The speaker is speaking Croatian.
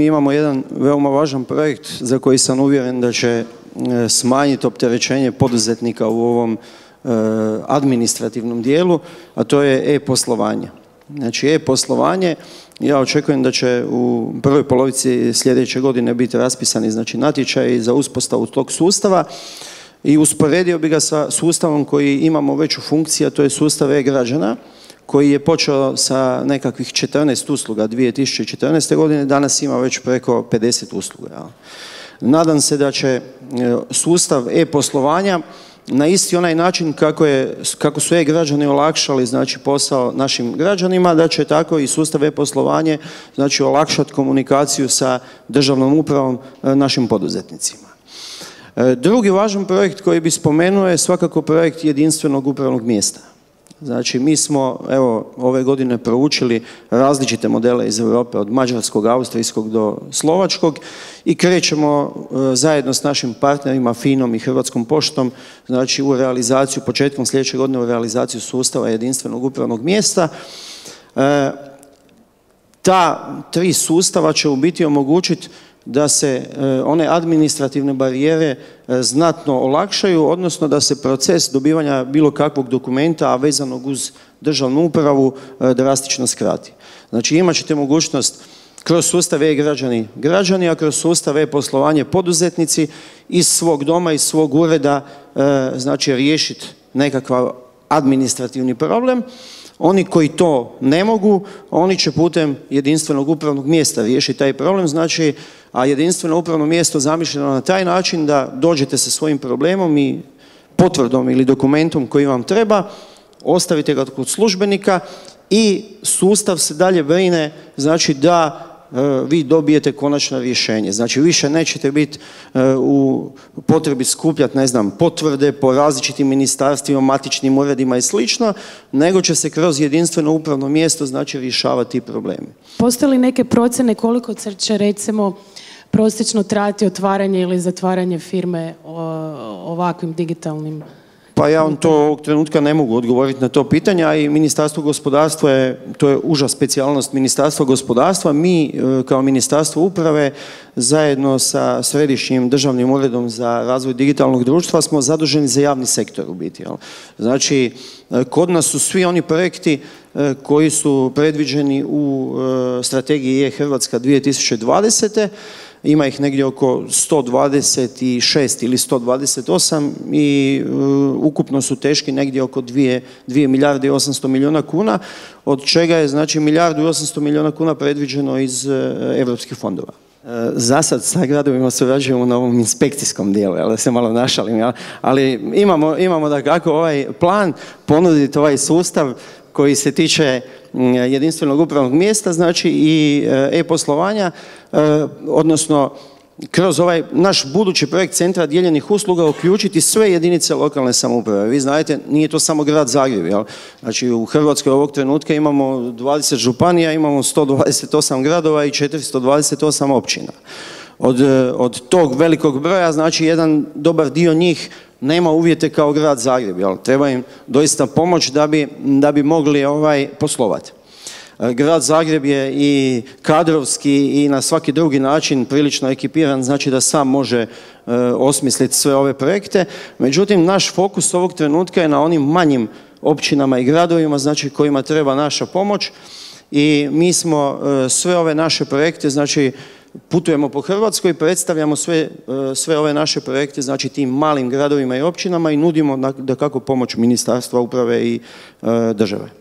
Mi imamo jedan veoma važan projekt za koji sam uvjeren da će smanjiti opterećenje poduzetnika u ovom administrativnom dijelu, a to je e-poslovanje. Znači e-poslovanje, ja očekujem da će u prvoj polovici sljedeće godine biti raspisani natječaji za uspostavu tog sustava i usporedio bi ga sa sustavom koji imamo već u funkciji, a to je sustav e-građana, koji je počeo sa nekakvih 14 usluga 2014. godine, danas ima već preko 50 usluga. Nadam se da će sustav e-poslovanja na isti onaj način kako su e-građani olakšali posao našim građanima, da će tako i sustav e-poslovanje olakšati komunikaciju sa državnom upravom našim poduzetnicima. Drugi važan projekt koji bi spomenuo je svakako projekt jedinstvenog upravnog mjesta. Znači, mi smo ove godine proučili različite modele iz Europe, od mađarskog, austrijskog do slovačkog i krećemo zajedno s našim partnerima FINA-om i Hrvatskom poštom, znači u realizaciju, početkom sljedeće godine u realizaciju sustava jedinstvenog upravnog mjesta. Ta tri sustava će u biti omogućiti da se one administrativne barijere znatno olakšaju, odnosno da se proces dobivanja bilo kakvog dokumenta, a vezanog uz državnu upravu, drastično skrati. Znači imat ćete mogućnost kroz sustav e-građani, a kroz sustav e-poslovanje poduzetnici iz svog doma, iz svog ureda, znači riješiti nekakav administrativni problem. Oni koji to ne mogu, oni će putem jedinstvenog upravnog mjesta riješiti taj problem, znači, a jedinstveno upravno mjesto zamišljeno na taj način da dođete sa svojim problemom i potvrdom ili dokumentom koji vam treba, ostavite ga kod službenika i sustav se dalje brine, znači da vi dobijete konačno rješenje. Znači više nećete biti u potrebi skupljati, ne znam, potvrde po različitim ministarstvima, matičnim uredima i slično, nego će se kroz jedinstveno upravno mjesto rješavati ti problemi. Postoje li neke procjene koliko će recimo prosječno trajati otvaranje ili zatvaranje firme ovakvim digitalnim? Pa ja vam to ovog trenutka ne mogu odgovoriti na to pitanje, a i Ministarstvo gospodarstva to je uža specijalnost Ministarstva gospodarstva. Mi kao Ministarstvo uprave zajedno sa Središnjim državnim uredom za razvoj digitalnog društva smo zaduženi za javni sektor u biti. Znači, kod nas su svi oni projekti koji su predviđeni u strategiji e-Hrvatska 2020. Ima ih negdje oko 126 ili 128 i ukupno su teški negdje oko 2 milijarde i 800 milijuna kuna, od čega je znači milijardu i 800 milijuna kuna predviđeno iz evropskih fondova. Za sad sa gradovima surađujemo na ovom inspekcijskom dijelu, da se malo našalim, ali imamo da kako ovaj plan ponuditi ovaj sustav koji se tiče jedinstvenog upravnog mjesta, znači i e-poslovanja, odnosno kroz ovaj naš budući projekt Centra dijeljenih usluga uključiti sve jedinice lokalne samouprave. Vi znate, nije to samo grad Zagreb, jel? Znači u Hrvatskoj ovog trenutka imamo 20 županija, imamo 128 gradova i 428 općina. Od tog velikog broja, znači jedan dobar dio njih nema uvjete kao grad Zagreb, jel? Treba im doista pomoć da bi mogli poslovati. Grad Zagreb je i kadrovski i na svaki drugi način prilično ekipiran, znači da sam može osmisliti sve ove projekte. Međutim, naš fokus ovog trenutka je na onim manjim općinama i gradovima, znači kojima treba naša pomoć i mi smo sve ove naše projekte, znači putujemo po Hrvatskoj, predstavljamo sve ove naše projekte, znači tim malim gradovima i općinama i nudimo da kako pomoć Ministarstva uprave i države.